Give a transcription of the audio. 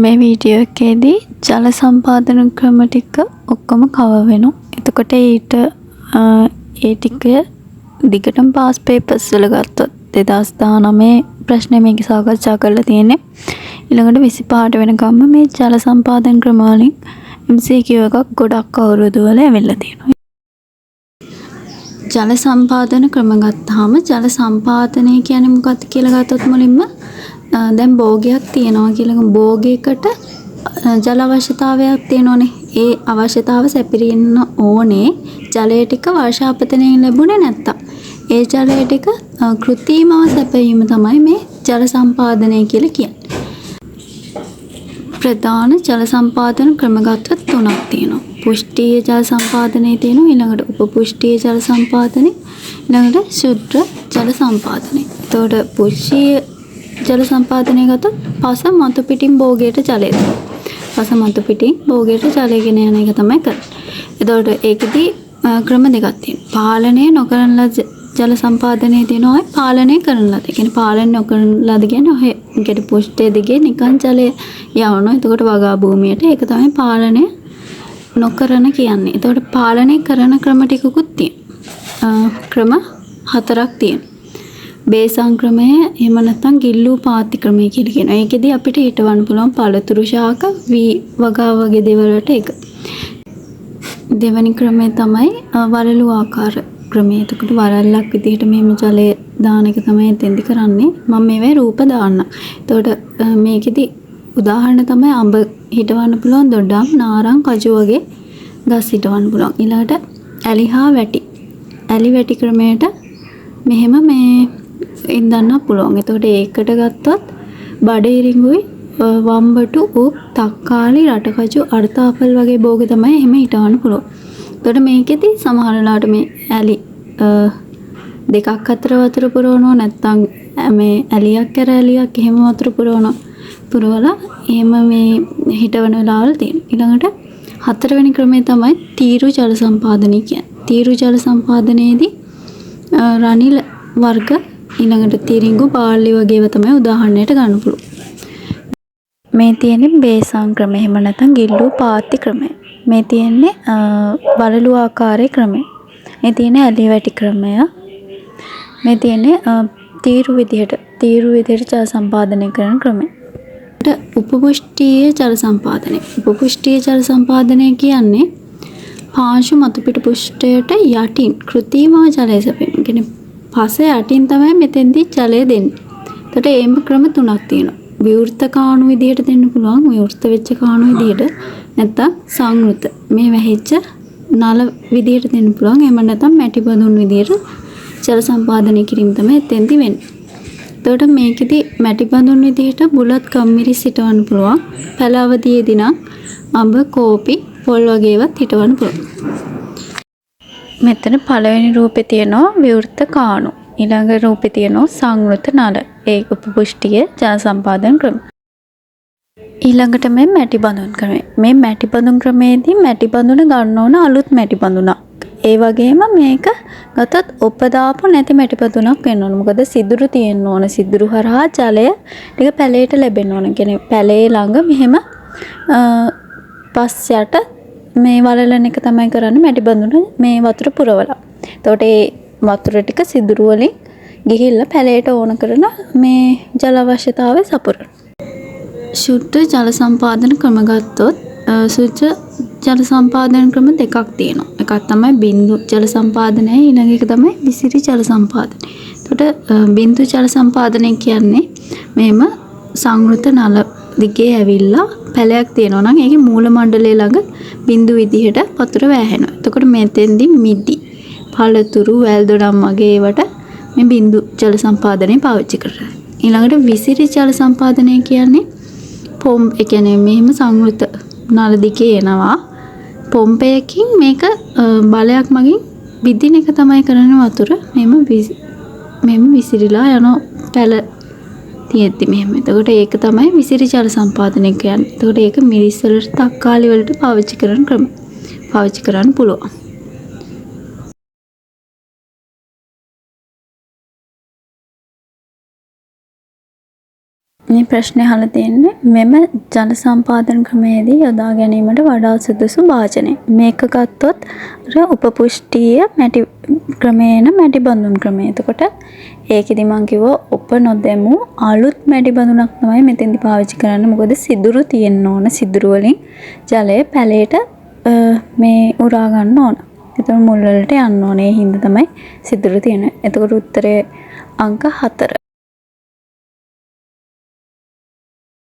මේ වීඩියෝ එකේදී ජල සම්පාදන ක්‍රම ටික ඔක්කොම කවර් වෙනවා. එතකොට ඒ ටික දිගටම පාස් පේපර්ස් වල ගත්තොත් 2019 ප්‍රශ්නේ මේක සාකච්ඡා කරලා තියෙන්නේ. ඊළඟට 25ට වෙනකම්ම මේ ජල සම්පාදන ක්‍රම වලින් MCQ එකක් ගොඩක් අවුරුදු වල ඇවිල්ලා තියෙනවා. ජල සම්පාදන ක්‍රම ගත්තාම ජල සම්පාදනය කියන්නේ මොකක්ද කියලා ගත්තොත් මුලින්ම දැන් භෝගයක් තියෙනවා කියලා භෝගයකට ජල අවශ්‍යතාවයක් තියෙනෝනේ. ඒ අවශ්‍යතාව සැපිරෙන්න ඕනේ ජලය ටික වර්ෂාපතනයෙන් ලැබුණේ නැත්තම්. ඒ ජලය ටික කෘත්‍රිමව සැපයීම තමයි මේ ජල සම්පාදනය කියලා කියන්නේ. ප්‍රධාන ජල සම්පාදන ක්‍රම ගත්තොත් තුනක් තියෙනවා. පුෂ්ඨීය ජල සම්පාදනය තියෙනවා, ඊළඟට උපපුෂ්ඨීය ජල සම්පාදනය, ඊළඟට ශුද්ධ ජල සම්පාදනය. එතකොට පුෂ්ඨීය ජල සම්පාදනය ගත්තොත් පස මතු පිටින් භෝගයට ජලය දෙනවා. පස මතු පිටින් භෝගයට ජලය ගෙන යන එක තමයි කරන්නේ. එතකොට ඒකෙදි ක්‍රම දෙකක් තියෙනවා. පාලනය නොකරන ලද ජල සම්පාදනය තියෙනවා, පාලනය කරන ලද. ඒ කියන්නේ පාලනය නොකරන ලද කියන්නේ ඔය කියන්නේ පුෂ්ඨයේ දිගේ නිකන් ජලය යවනවා. එතකොට වගා භූමියට ඒක තමයි පාලනය නොකරන කියන්නේ. එතකොට පාලනය කරන ක්‍රම ටිකකුත් තියෙනවා. ක්‍රම හතරක් තියෙනවා. බේසන් ක්‍රමය, එහෙම නැත්නම් ගිල්ලූ පාති ක්‍රමය කියලා කියනවා. ඒකෙදි අපිට හිටවන්න පුළුවන් පළතුරු ශාක වගා වගේ දේවල් වලට එක. දෙවෙනි ක්‍රමය තමයි වලලු ආකාර ක්‍රමය. එතකොට වලල්ලක් විදිහට මෙහෙම ජලය දාන එක තමයි එතෙන්දි කරන්නේ. මම මේවේ රූප දාන්න. එතකොට මේකෙදි උදාහරණ තමයි අඹ හිටවන්න පුළුවන්, දොඩම්, නාරං, කජු වගේ ගස් හිටවන්න පුළුවන්. ඊළඟට ඇලි හා වැටි. ඇලි වැටි ක්‍රමයට මෙහෙම මේ ඉඳන්න පුළුවන්. එතකොට ඒකට ගත්තොත් බඩේරිඟුයි, වම්බටු, උප්, තක්කාලි, රටකජු, අර්තාපල් වගේ භෝග තමයි එහෙම හිටවන්න පුළුවන්. එතකොට මේකෙදි සමහර වෙලාවට මේ ඇලි දෙකක් අතර වතුර පුරවනවා, නැත්නම් මේ ඇලියක් කර ඇලියක් එහෙම වතුර පුරවලා එහෙම මේ හිටවන වෙලාවල් තියෙනවා. ඊළඟට හතරවෙනි ක්‍රමය තමයි තීරු ජල සම්පාදනය කියන්නේ. තීරු ජල සම්පාදනයේදී රනිල වර්ග, ඊළඟට තිරිඟු, බාල්ලි වගේ ඒවා තමයි උදාහරණයට ගන්න පුළුවන්. මේ තියෙන්නේ බේසන් ක්‍රමය, එහෙම නැත්නම් ගිල්ලූ පාති ක්‍රමය. මේ තියෙන්නේ වලලු ආකාරයේ ක්‍රමය. මේ තියෙන්නේ ඇලි වැටි ක්‍රමය. මේ තියෙන්නේ තීරු විදිහට ජල සම්පාදනය කරන ක්‍රමය. උපපුෂ්ඨීය ජල සම්පාදනය. උපපුෂ්ඨීය ජල සම්පාදනය කියන්නේ පාංශු මතු පිට පුෂ්ඨයට යටින් කෘත්‍රිමව ජලය සැපීම. කියන්නේ පස යටින් තමයි මෙතෙන්දී ජලය දෙන්නේ. එතකොට ඒම ක්‍රම තුනක් තියෙනවා. විවෘත කාණු විදිහට දෙන්න පුළුවන්, විවෘත වෙච්ච කාණු විදිහට, නැත්නම් සංවෘත මේ වැහිච්ච නල විදිහට දෙන්න පුළුවන්. එහෙම නැත්නම් මැටි බඳුන් විදිහට ජල සම්පාදනය කිරීම තමයි එතෙන්දී වෙන්නේ. එතකොට මේකෙදි මැටි බඳුන් විදිහට බුලත් කම්මිරිස් හිටවන්න පුළුවන්. පැල අවදියේදී නම් අඹ, කෝපි, පොල් වගේ ඒවාත් හිටවන්න පුළුවන්. මෙතන පළවෙනි රූපේ තියෙනවා විවෘත කාණු. ඊළඟ රූපේ තියෙනවා සංවෘත නල. ඒ උපපුෂ්ඨීය ජල සම්පාදන ක්‍රම. ඊළඟට මේ මැටි බඳුන් ක්‍රමය. මේ මැටි බඳුන් ක්‍රමයේදී මැටි බඳුන ගන්න ඕන අලුත් මැටි බඳුනක්. ඒ වගේම මේක ගතත් උපදාපු නැති මැටි බඳුනක් වෙන්න ඕන. මොකද සිදුරු තියෙන්න ඕන. සිදුරු හරහා ජලය ටික පැලයට ලැබෙන්න ඕන. කියන්නේ පැලේ ළඟ මෙහෙම පස් යට මේ වලලන එක තමයි කරන්නේ මැටි බඳුන මේ වතුර පුරවලා. එතකොට ඒ වතුර ටික සිදුරු වලින් ගිහිල්ලා පැලයට ඕන කරන මේ ජල අවශ්‍යතාවය සපුරන. ශුද්ධ ජල සම්පාදන ක්‍රම ගත්තොත් ශුද්ධ ජල සම්පාදන ක්‍රම දෙකක් තියෙනවා. එකක් තමයි බින්දු ජල සම්පාදනය, ඊළඟ එක තමයි විසිරි ජල සම්පාදනය. එතකොට බින්දු ජල සම්පාදනය කියන්නේ මෙහෙම සංවෘත නල දිගේ ඇවිල්ලා පැලයක් තියෙනවා නම් ඒකේ මූල මණ්ඩලය ළඟ බින්දු විදිහට වතුර වැහෙනවා. එතකොට මෙතෙන්දී මිටි, පළතුරු, වැල් දොඩම් වගේ ඒවට මේ බින්දු ජල සම්පාදනය පාවිච්චි කරනවා. ඊළඟට විසිරි ජල සම්පාදනය කියන්නේ ඒ කියන්නේ මෙහෙම සංවෘත නල දිගේ එනවා. පොම්පයකින් මේක බලයක් මගින් විදින එක තමයි කරන්නේ වතුර. මෙහෙම විසිරිලා යන පැල තියෙද්දි මෙහෙම. එතකොට ඒක තමයි විසිරි ජල සම්පාදනය කියන්නේ. එතකොට ඒක මිරිස් වලට, තක්කාලි වලට පාවිච්චි කරන ක්‍රම. පාවිච්චි කරන්න පුළුවන්. මේ ප්‍රශ්නේ අහලා තියෙන්නේ මෙම ජල සම්පාදන ක්‍රමයේදී යොදා ගැනීමට වඩා සුදුසු භාජනය. මේක ගත්තොත් උපපුෂ්ඨීය මැටි ක්‍රමේන මැටි බඳුන් ක්‍රමය. එතකොට ඒකෙදි මම කිව්වා උප නොදැමු අලුත් මැටි බඳුනක් තමයි මෙතෙන්දි පාවිච්චි කරන්න. මොකද සිදුරු තියෙන්න ඕන. සිදුරු වලින් ජලය පැලේට මේ උරා ගන්න ඕන. එතකොට මුල් වලට යන්න ඕනේ. ඒ හින්දා තමයි සිදුරු තියෙන්නේ. එතකොට උත්තරේ අංක 4.